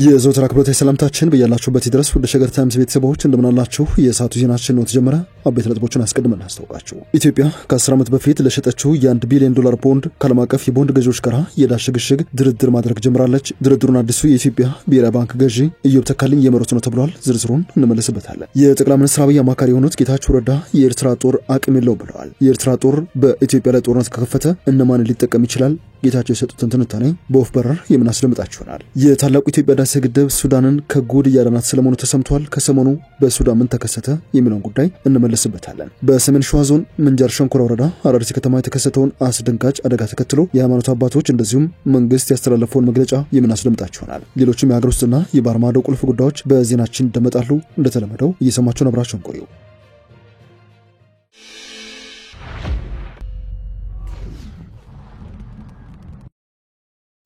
የዘወትር አክብሮታዊ ሰላምታችን በያላችሁበት ይድረስ። ወደ ሸገር ታይምስ ቤተሰቦች እንደምናላችሁ የሰዓቱ ዜናችን ነው ተጀመረ። አበይት ነጥቦችን አስቀድመን እናስታውቃችሁ። ኢትዮጵያ ከ10 ዓመት በፊት ለሸጠችው የ1 ቢሊዮን ዶላር ቦንድ ከዓለም አቀፍ የቦንድ ገዢዎች ጋር የዕዳ ሽግሽግ ድርድር ማድረግ ጀምራለች። ድርድሩን አዲሱ የኢትዮጵያ ብሔራዊ ባንክ ገዢ ኢዮብ ተካልኝ እየመሩት ነው ተብሏል። ዝርዝሩን እንመለስበታለን። የጠቅላይ ሚኒስትር አብይ አማካሪ የሆኑት ጌታቸው ረዳ የኤርትራ ጦር አቅም የለውም ብለዋል። የኤርትራ ጦር በኢትዮጵያ ላይ ጦርነት ከከፈተ እነማን ሊጠቀም ይችላል? ጌታቸው የሰጡትን ትንታኔ በወፍ በረር የምናስደምጣችሁ ይሆናል። የታላቁ ኢትዮጵያ ህዳሴ ግድብ ሱዳንን ከጉድ እያዳናት ስለመሆኑ ተሰምቷል። ከሰሞኑ በሱዳን ምን ተከሰተ የሚለውን ጉዳይ እንመለስበታለን። በሰሜን ሸዋ ዞን ምንጃር ሸንኮራ ወረዳ አራርሲ ከተማ የተከሰተውን አስደንጋጭ አደጋ ተከትሎ የሃይማኖት አባቶች እንደዚሁም መንግስት ያስተላለፈውን መግለጫ የምናስደምጣችሁ ይሆናል። ሌሎችም የሀገር ውስጥና የባህር ማዶ ቁልፍ ጉዳዮች በዜናችን ይደመጣሉ። እንደተለመደው እየሰማችሁን አብራችሁን ቆዩ።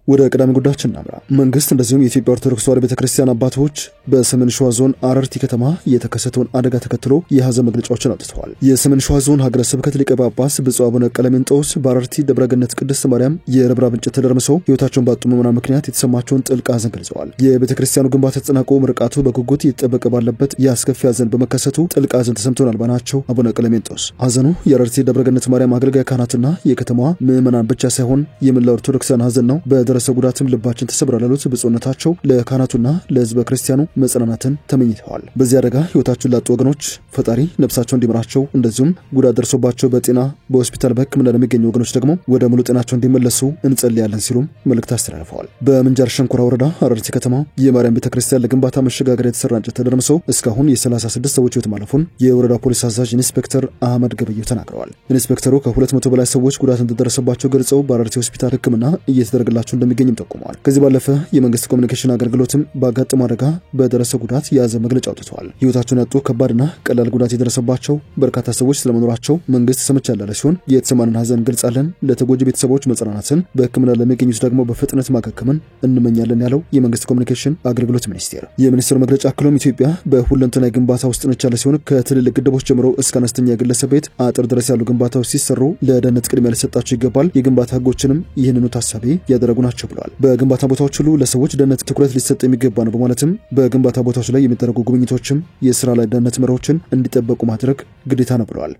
ወደ ቀዳሚ ጉዳያችን እናምራ። መንግስት እንደዚሁም የኢትዮጵያ ኦርቶዶክስ ተዋሕዶ ቤተክርስቲያን አባቶች በሰሜን ሸዋ ዞን አራርቲ ከተማ የተከሰተውን አደጋ ተከትሎ የሐዘን መግለጫዎችን አውጥተዋል። የሰሜን ሸዋ ዞን ሀገረ ስብከት ሊቀ ጳጳስ ብፁዕ አቡነ ቀለሜንጦስ በአራርቲ ደብረገነት ቅድስት ማርያም የርብራብ እንጨት ተደርምሰው ሕይወታቸውን ባጡ ምዕመናን ምክንያት የተሰማቸውን ጥልቅ ሐዘን ገልጸዋል። የቤተክርስቲያኑ ግንባታ ተጠናቆ ምርቃቱ በጉጉት እየተጠበቀ ባለበት የአስከፊ ሐዘን በመከሰቱ ጥልቅ ሐዘን ተሰምቶናል ባናቸው አቡነ ቀለሜንጦስ ሐዘኑ የአራርቲ ደብረገነት ማርያም አገልጋይ ካህናትና የከተማዋ ምዕመናን ብቻ ሳይሆን የመላ ኦርቶዶክሳውያን ሐዘን ነው። በደረሰ ጉዳትም ልባችን ተሰብሯል ያሉት ብፁዕነታቸው ለካህናቱና ለሕዝበ ክርስቲያኑ መጽናናትን ተመኝተዋል። በዚህ አደጋ ሕይወታቸውን ላጡ ወገኖች ፈጣሪ ነፍሳቸውን እንዲምራቸው፣ እንደዚሁም ጉዳት ደርሶባቸው በጤና በሆስፒታል በሕክምና ለሚገኙ ወገኖች ደግሞ ወደ ሙሉ ጤናቸው እንዲመለሱ እንጸልያለን ሲሉም መልእክት አስተላልፈዋል። በምንጃር ሸንኮራ ወረዳ አራርቲ ከተማ የማርያም ቤተክርስቲያን ለግንባታ መሸጋገሪያ የተሰራ እንጨት ተደርምሰው እስካሁን የ36 ሰዎች ሕይወት ማለፉን የወረዳ ፖሊስ አዛዥ ኢንስፔክተር አህመድ ገበየሁ ተናግረዋል። ኢንስፔክተሩ ከ200 በላይ ሰዎች ጉዳት እንደደረሰባቸው ገልጸው በአራርቲ ሆስፒታል ሕክምና እየተደረገላቸው እንደሚገኝ ጠቁመዋል። ከዚህ ባለፈ የመንግስት ኮሙኒኬሽን አገልግሎትም ባጋጠመው አደጋ በደረሰ ጉዳት የያዘ መግለጫ አውጥቷል። ሕይወታቸውን ያጡ ከባድና ቀላል ጉዳት የደረሰባቸው በርካታ ሰዎች ስለመኖራቸው መንግስት ሰምቻለሁ ያለ ሲሆን የተሰማንን ሐዘን እንገልጻለን፣ ለተጎጂ ቤተሰቦች መጽናናትን፣ በሕክምና ለሚገኙት ደግሞ በፍጥነት ማገገምን እንመኛለን ያለው የመንግስት ኮሙኒኬሽን አገልግሎት ሚኒስቴር። የሚኒስቴሩ መግለጫ አክሎም ኢትዮጵያ በሁለንተናዊ ግንባታ ውስጥ ነች ያለ ሲሆን ከትልልቅ ግድቦች ጀምሮ እስከ አነስተኛ የግለሰብ ቤት አጥር ድረስ ያሉ ግንባታዎች ሲሰሩ ለደህንነት ቅድሚያ ሊሰጣቸው ይገባል። የግንባታ ህጎችንም ይህንኑ ታሳቢ ያደረጉ ናቸው ብለዋል። በግንባታ ቦታዎች ሁሉ ለሰዎች ደህንነት ትኩረት ሊሰጥ የሚገባ ነው በማለትም በግንባታ ቦታዎች ላይ የሚደረጉ ጉብኝቶችም የሥራ ላይ ደህንነት መርሆችን እንዲጠበቁ ማድረግ ግዴታ ነው ብለዋል።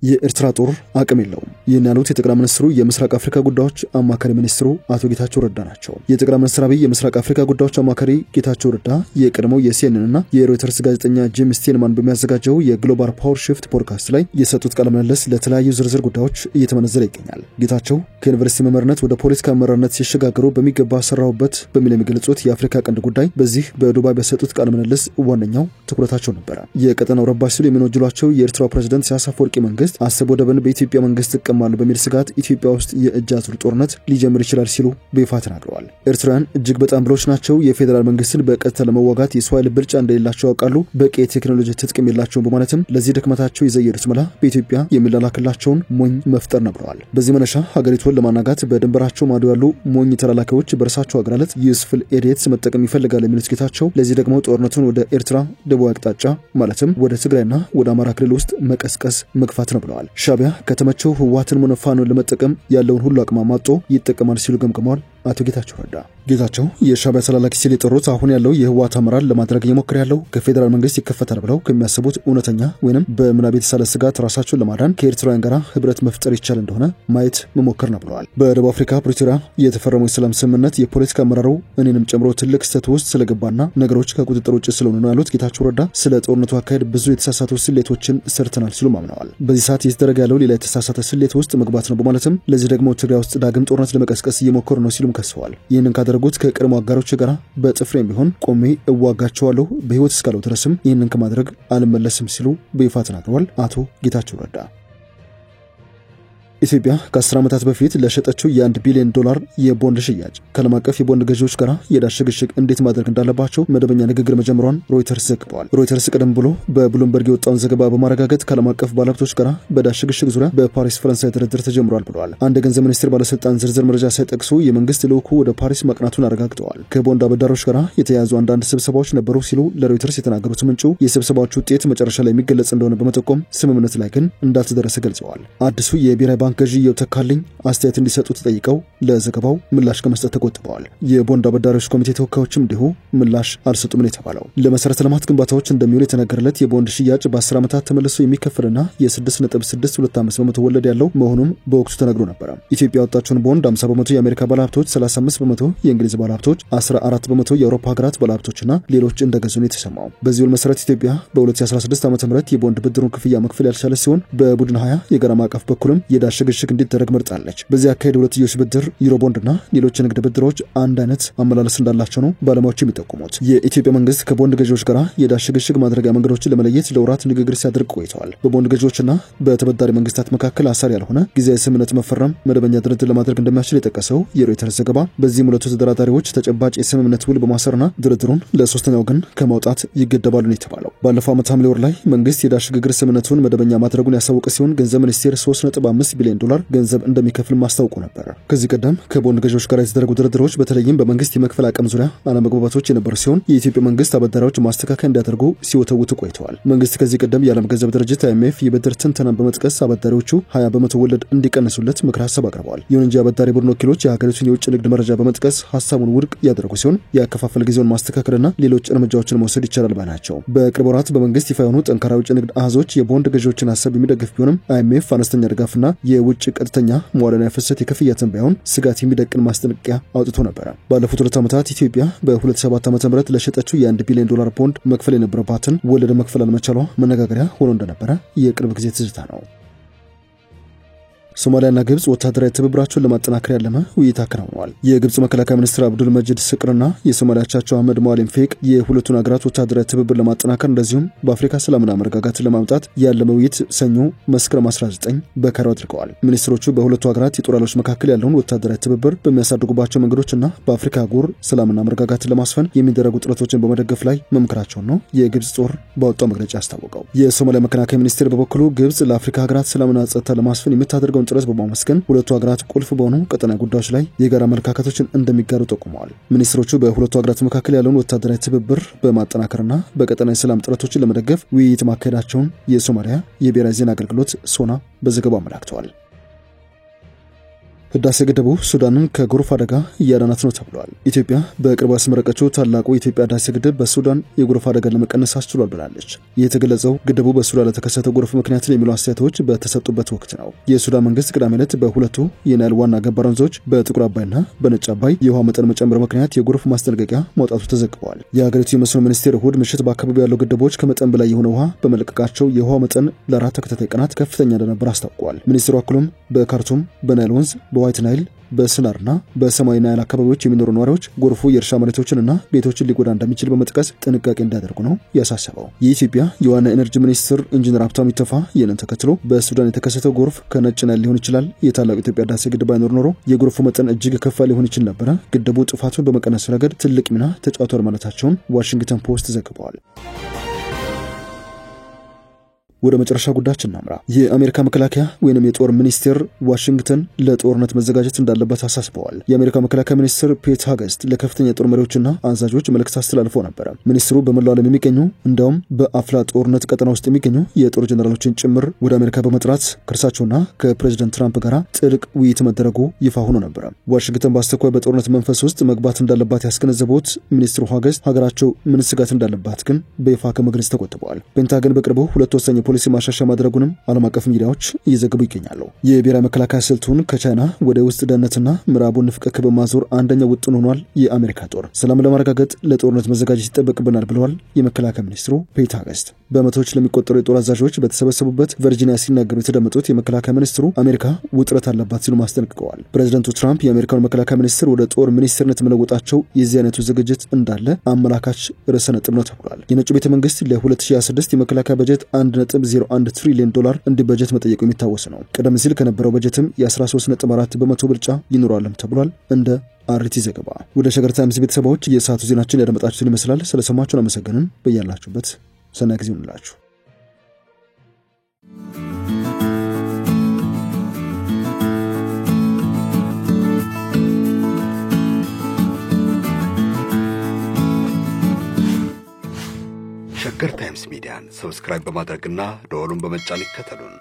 የኤርትራ ጦር አቅም የለውም። ይህን ያሉት የጠቅላይ ሚኒስትሩ የምስራቅ አፍሪካ ጉዳዮች አማካሪ ሚኒስትሩ አቶ ጌታቸው ረዳ ናቸው። የጠቅላይ ሚኒስትር አብይ የምስራቅ አፍሪካ ጉዳዮች አማካሪ ጌታቸው ረዳ የቀድሞው የሲኤንኤን እና የሮይተርስ ጋዜጠኛ ጄም ስቴልማን በሚያዘጋጀው የግሎባል ፓወር ሺፍት ፖድካስት ላይ የሰጡት ቃለ ምልልስ ለተለያዩ ዝርዝር ጉዳዮች እየተመነዘረ ይገኛል። ጌታቸው ከዩኒቨርሲቲ መምህርነት ወደ ፖለቲካ አመራርነት ሲሸጋገሩ በሚገባ ሰራሁበት በሚል የሚገልጹት የአፍሪካ ቀንድ ጉዳይ በዚህ በዱባይ በሰጡት ቃለ ምልልስ ዋነኛው ትኩረታቸው ነበረ። የቀጠናው ረባሽ ሲሉ የሚወጅሏቸው የኤርትራው ፕሬዝዳንት ኢሳያስ አፈወርቂ መንግስት አሰብ ወደብን በኢትዮጵያ መንግስት ይቀማሉ በሚል ስጋት ኢትዮጵያ ውስጥ የእጅ አዙር ጦርነት ሊጀምር ይችላል ሲሉ በይፋ ተናግረዋል። ኤርትራውያን እጅግ በጣም ብሎች ናቸው። የፌዴራል መንግስትን በቀጥታ ለመዋጋት የሰው ኃይል ብልጫ እንደሌላቸው ያውቃሉ። በቂ የቴክኖሎጂ ትጥቅም የላቸውም በማለትም ለዚህ ድክመታቸው የዘየዱት መላ በኢትዮጵያ የሚላላክላቸውን ሞኝ መፍጠር ነው ብለዋል። በዚህ መነሻ ሀገሪቱን ለማናጋት በድንበራቸው ማዶ ያሉ ሞኝ ተላላኪዎች በርሳቸው አገላለጥ ዩስፉል ኢዲየትስ መጠቀም ይፈልጋል የሚሉት ጌታቸው ለዚህ ደግሞ ጦርነቱን ወደ ኤርትራ ደቡብ አቅጣጫ ማለትም ወደ ትግራይና ወደ አማራ ክልል ውስጥ መቀስቀስ መግፋት ነው ብለዋል። ሻቢያ ከተመቸው ህዋትን ሞነፋኑን ለመጠቀም ያለውን ሁሉ አቅም አሟጦ ይጠቀማል ሲሉ ገምግመዋል። አቶ ጌታቸው ረዳ ጌታቸው የሻቢያ ተላላኪ ሲል የጠሩት አሁን ያለው የህዋት አመራር ለማድረግ እየሞከረ ያለው ከፌዴራል መንግስት ይከፈታል ብለው ከሚያስቡት እውነተኛ ወይንም በምናብ የተሳለ ስጋት ራሳቸውን ለማዳን ከኤርትራውያን ጋር ህብረት መፍጠር ይቻል እንደሆነ ማየት መሞከር ነው ብለዋል። በደቡብ አፍሪካ ፕሪቶሪያ የተፈረመው የሰላም ስምምነት የፖለቲካ አመራሩ እኔንም ጨምሮ ትልቅ ስህተት ውስጥ ስለገባና ነገሮች ከቁጥጥር ውጭ ስለሆኑ ነው ያሉት ጌታቸው ረዳ ስለ ጦርነቱ አካሄድ ብዙ የተሳሳቱ ስሌቶችን ሰርተናል ሲሉ አምነዋል። በዚህ ሰዓት እየተደረገ ያለው ሌላ የተሳሳተ ስሌት ውስጥ መግባት ነው በማለትም ለዚህ ደግሞ ትግራይ ውስጥ ዳግም ጦርነት ለመቀስቀስ እየሞከሩ ነው ሲሉም ከሰዋል። ይህንን ካደረጉት ከቀድሞ አጋሮች ጋር በጥፍሬም ቢሆን ቆሜ እዋጋቸዋለሁ፣ በህይወት እስካለው ድረስም ይህንን ከማድረግ አልመለስም ሲሉ በይፋ ተናግረዋል አቶ ጌታቸው ረዳ። ኢትዮጵያ ከ10 ዓመታት በፊት ለሸጠችው የ1 ቢሊዮን ዶላር የቦንድ ሽያጭ ከዓለም አቀፍ የቦንድ ገዢዎች ጋር የዕዳ ሽግሽግ እንዴት ማድረግ እንዳለባቸው መደበኛ ንግግር መጀመሯን ሮይተርስ ዘግቧል። ሮይተርስ ቀደም ብሎ በብሉምበርግ የወጣውን ዘገባ በማረጋገጥ ከዓለም አቀፍ ባለሀብቶች ጋር በዕዳ ሽግሽግ ዙሪያ በፓሪስ ፈረንሳይ ድርድር ተጀምሯል ብለዋል። አንድ የገንዘብ ሚኒስቴር ባለስልጣን ዝርዝር መረጃ ሳይጠቅሱ የመንግስት ልዑኩ ወደ ፓሪስ ማቅናቱን አረጋግጠዋል። ከቦንድ አበዳሪዎች ጋር የተያያዙ አንዳንድ ስብሰባዎች ነበሩ ሲሉ ለሮይተርስ የተናገሩት ምንጩ የስብሰባዎቹ ውጤት መጨረሻ ላይ የሚገለጽ እንደሆነ በመጠቆም ስምምነት ላይ ግን እንዳልተደረሰ ገልጸዋል። አዲሱ የብሔራዊ ባንክ ገዢው ተካልኝ አስተያየት እንዲሰጡ ተጠይቀው ለዘገባው ምላሽ ከመስጠት ተቆጥበዋል። የቦንድ አበዳሪዎች ኮሚቴ ተወካዮችም እንዲሁ ምላሽ አልሰጡም ነው የተባለው። ለመሰረተ ልማት ግንባታዎች እንደሚውል የተነገረለት የቦንድ ሽያጭ በ10 ዓመታት ተመልሶ የሚከፈልና የ6.625 በመቶ ወለድ ያለው መሆኑን በወቅቱ ተነግሮ ነበር። ኢትዮጵያ ያወጣችውን ቦንድ 50 በመቶ የአሜሪካ ባለሀብቶች፣ 35 በመቶ የእንግሊዝ ባለሀብቶች፣ 14 በመቶ የአውሮፓ ሀገራት ባለሀብቶችና ሌሎች እንደገዙ ነው የተሰማው። በዚህ ውል መሰረት ኢትዮጵያ በ2016 ዓ.ም የቦንድ ብድሩን ክፍያ መክፈል ያልቻለ ሲሆን በቡድን 20 የጋራ ማዕቀፍ በኩልም የዕዳ ሽግሽግ እንዲደረግ መርጣለች። በዚህ አካሄድ ሁለትዮሽ ብድር ዩሮ ቦንድና ሌሎች የንግድ ብድሮች አንድ አይነት አመላለስ እንዳላቸው ነው ባለሙያዎች የሚጠቁሙት። የኢትዮጵያ መንግስት ከቦንድ ገዢዎች ጋር የዕዳ ሽግሽግ ማድረጊያ መንገዶችን ለመለየት ለወራት ንግግር ሲያደርግ ቆይተዋል። በቦንድ ገዢዎችና በተበዳሪ መንግስታት መካከል አሳሪ ያልሆነ ጊዜያዊ ስምምነት መፈረም መደበኛ ድርድር ለማድረግ እንደሚያስችል የጠቀሰው የሮይተርስ ዘገባ በዚህም ሁለቱ ተደራዳሪዎች ተጨባጭ የስምምነት ውል በማሰርና ድርድሩን ለሶስተኛ ወገን ከማውጣት ይገደባሉ ነው የተባለው። ባለፈው ዓመት ሐምሌ ወር ላይ መንግስት የዕዳ ሽግግር ስምምነቱን መደበኛ ማድረጉን ያሳወቀ ሲሆን ገንዘብ ሚኒስቴር $3.5 ቢሊዮን ገንዘብ እንደሚከፍል ማስታወቁ ነበር። ከዚህ ቀደም ከቦንድ ገዢዎች ጋር የተደረጉ ድርድሮች በተለይም በመንግስት የመክፈል አቅም ዙሪያ አለመግባባቶች የነበሩ ሲሆን የኢትዮጵያ መንግስት አበዳሪዎች ማስተካከያ እንዲያደርጉ ሲወተውቱ ቆይተዋል። መንግስት ከዚህ ቀደም የዓለም ገንዘብ ድርጅት IMF የብድር ትንተናን በመጥቀስ አበዳሪዎቹ 20 በመቶ ወለድ እንዲቀንሱለት ምክር ሀሳብ አቅርበዋል። ይሁን እንጂ አበዳሪ ቡድን ወኪሎች የሀገሪቱን የውጭ ንግድ መረጃ በመጥቀስ ሀሳቡን ውድቅ ያደረጉ ሲሆን የአከፋፈል ጊዜውን ማስተካከልና ሌሎች እርምጃዎችን መውሰድ ይቻላል ባይ ናቸው። በቅርብ ወራት በመንግስት ይፋ የሆኑ ጠንካራ ውጭ ንግድ አሃዞች የቦንድ ገዢዎችን ሀሳብ የሚደግፍ ቢሆንም IMF አነስተኛ ድጋፍና የውጭ ቀጥተኛ መዋለ ንዋይ ፍሰት የክፍያ ትንበያውን ስጋት የሚደቅን ማስጠንቀቂያ አውጥቶ ነበር። ባለፉት 2 ዓመታት ኢትዮጵያ በ2007 ዓ.ም ለሸጠችው የ$1 ቢሊዮን ቦንድ መክፈል የነበረባትን ወለድ መክፈል አለመቻሏ መነጋገሪያ ሆኖ እንደነበረ የቅርብ ጊዜ ትዝታ ነው። ሶማሊያና ግብጽ ወታደራዊ ትብብራቸውን ለማጠናከር ያለመ ውይይት አከናውነዋል። የግብጽ መከላከያ ሚኒስትር አብዱል መጂድ ስቅርና የሶማሊያ አቻቸው አህመድ ሞአሊም ፌቅ የሁለቱን ሀገራት ወታደራዊ ትብብር ለማጠናከር እንደዚሁም በአፍሪካ ሰላምና መረጋጋትን ለማምጣት ያለመ ውይይት ሰኞ መስከረም 19 በካይሮ አድርገዋል። ሚኒስትሮቹ በሁለቱ ሀገራት የጦር ኃይሎች መካከል ያለውን ወታደራዊ ትብብር በሚያሳድጉባቸው መንገዶችና በአፍሪካ አህጉር ሰላምና መረጋጋትን ለማስፈን የሚደረጉ ጥረቶችን በመደገፍ ላይ መምከራቸውን ነው የግብጽ ጦር ባወጣው መግለጫ አስታወቀው። የሶማሊያ መከላከያ ሚኒስቴር በበኩሉ ግብጽ ለአፍሪካ ሀገራት ሰላምና ጸጥታ ለማስፈን የምታደርገው ጥረት በማመስገን ሁለቱ ሀገራት ቁልፍ በሆኑ ቀጠናዊ ጉዳዮች ላይ የጋራ መልካከቶችን እንደሚጋሩ ጠቁመዋል። ሚኒስትሮቹ በሁለቱ ሀገራት መካከል ያለውን ወታደራዊ ትብብር በማጠናከርና በቀጠናዊ ሰላም ጥረቶችን ለመደገፍ ውይይት ማካሄዳቸውን የሶማሊያ የብሔራዊ ዜና አገልግሎት ሶና በዘገባው አመላክተዋል። ህዳሴ ግድቡ ሱዳንን ከጎርፍ አደጋ እያዳናት ነው ተብሏል። ኢትዮጵያ በቅርቡ ያስመረቀችው ታላቁ የኢትዮጵያ ህዳሴ ግድብ በሱዳን የጎርፍ አደጋን ለመቀነስ አስችሏል ብላለች። ይህ የተገለጸው ግድቡ በሱዳን ለተከሰተው ጎርፍ ምክንያት የሚሉ አስተያየቶች በተሰጡበት ወቅት ነው። የሱዳን መንግስት ቅዳሜ ዕለት በሁለቱ የናይል ዋና ገባር ወንዞች በጥቁር አባይና በነጭ አባይ የውሃ መጠን መጨመር ምክንያት የጎርፍ ማስጠንቀቂያ ማውጣቱ ተዘግቧል። የሀገሪቱ የመስኖ ሚኒስቴር እሁድ ምሽት በአካባቢው ያለው ግድቦች ከመጠን በላይ የሆነ ውሃ በመለቀቃቸው የውሃ መጠን ለ4 ተከታታይ ቀናት ከፍተኛ እንደነበር አስታውቋል። ሚኒስትሩ አክሎም በካርቱም በናይል ወንዝ በዋይት ናይል በስናርና በሰማያዊ ናይል አካባቢዎች የሚኖሩ ነዋሪዎች ጎርፉ የእርሻ መሬቶችንና ቤቶችን ሊጎዳ እንደሚችል በመጥቀስ ጥንቃቄ እንዲያደርጉ ነው ያሳሰበው። የኢትዮጵያ የዋና ኤነርጂ ሚኒስትር ኢንጂነር ሀብታሙ ኢተፋ ይህንን ተከትሎ በሱዳን የተከሰተው ጎርፍ ከነጭ ናይል ሊሆን ይችላል፣ የታላቁ ኢትዮጵያ ህዳሴ ግድብ ባይኖር ኖሮ የጎርፉ መጠን እጅግ ከፍ ሊሆን ይችል ነበረ፣ ግድቡ ጥፋቱን በመቀነስ ረገድ ትልቅ ሚና ተጫውቷል ማለታቸውን ዋሽንግተን ፖስት ዘግበዋል። ወደ መጨረሻ ጉዳያችን እናምራ። የአሜሪካ መከላከያ ወይንም የጦር ሚኒስቴር ዋሽንግተን ለጦርነት መዘጋጀት እንዳለበት አሳስበዋል። የአሜሪካ መከላከያ ሚኒስትር ፔት ሄግሴት ለከፍተኛ የጦር መሪዎችና አዛዦች መልእክት አስተላልፈው ነበር። ሚኒስትሩ በመላው ዓለም የሚገኙ እንደውም በአፍላ ጦርነት ቀጠና ውስጥ የሚገኙ የጦር ጀነራሎችን ጭምር ወደ አሜሪካ በመጥራት ከእርሳቸውና ከፕሬዚዳንት ትራምፕ ጋር ጥልቅ ውይይት መደረጉ ይፋ ሆኖ ነበር። ዋሽንግተን በአስቸኳይ በጦርነት መንፈስ ውስጥ መግባት እንዳለባት ያስገነዘቡት ሚኒስትሩ ሄግሴት ሀገራቸው ምን ስጋት እንዳለባት ግን በይፋ ከመግለጽ ተቆጥበዋል። ፔንታገን በቅርቡ ሁለት ወሳኝ ፖሊሲ ማሻሻያ ማድረጉንም ዓለም አቀፍ ሚዲያዎች እየዘገቡ ይገኛሉ። የብሔራዊ መከላከያ ስልቱን ከቻይና ወደ ውስጥ ደህንነትና ምዕራቡን ንፍቀ ክበብ ማዞር አንደኛው ውጥን ሆኗል። የአሜሪካ ጦር ሰላም ለማረጋገጥ ለጦርነት መዘጋጀት ይጠበቅብናል ብለዋል የመከላከያ ሚኒስትሩ ፔት ሄግሴት። በመቶዎች ለሚቆጠሩ የጦር አዛዦች በተሰበሰቡበት ቨርጂኒያ ሲናገሩ የተደመጡት የመከላከያ ሚኒስትሩ አሜሪካ ውጥረት አለባት ሲሉ ማስጠንቅቀዋል። ፕሬዚዳንቱ ትራምፕ የአሜሪካን መከላከያ ሚኒስትር ወደ ጦር ሚኒስትርነት መለወጣቸው የዚህ አይነቱ ዝግጅት እንዳለ አመላካች ርዕሰ ነጥብ ነው ተብሏል። የነጩ ቤተ መንግስት ለ2026 የመከላከያ በጀት $1.01 ትሪሊዮን እንዲበጀት መጠየቁ የሚታወስ ነው። ቀደም ሲል ከነበረው በጀትም የ13.4 በመቶ ብልጫ ይኖራልም ተብሏል። እንደ አርቲ ዘገባ። ወደ ሸገር ታይምስ ቤተሰቦች የሰዓቱ ዜናችን ያደመጣችሁትን ይመስላል። ስለሰማችሁን አመሰግነን። በያላችሁበት ሰናይ ጊዜ ይሁንላችሁ። ሸገር ታይምስ ሚዲያን ሰብስክራይብ በማድረግና ደወሉን በመጫን ይከተሉን።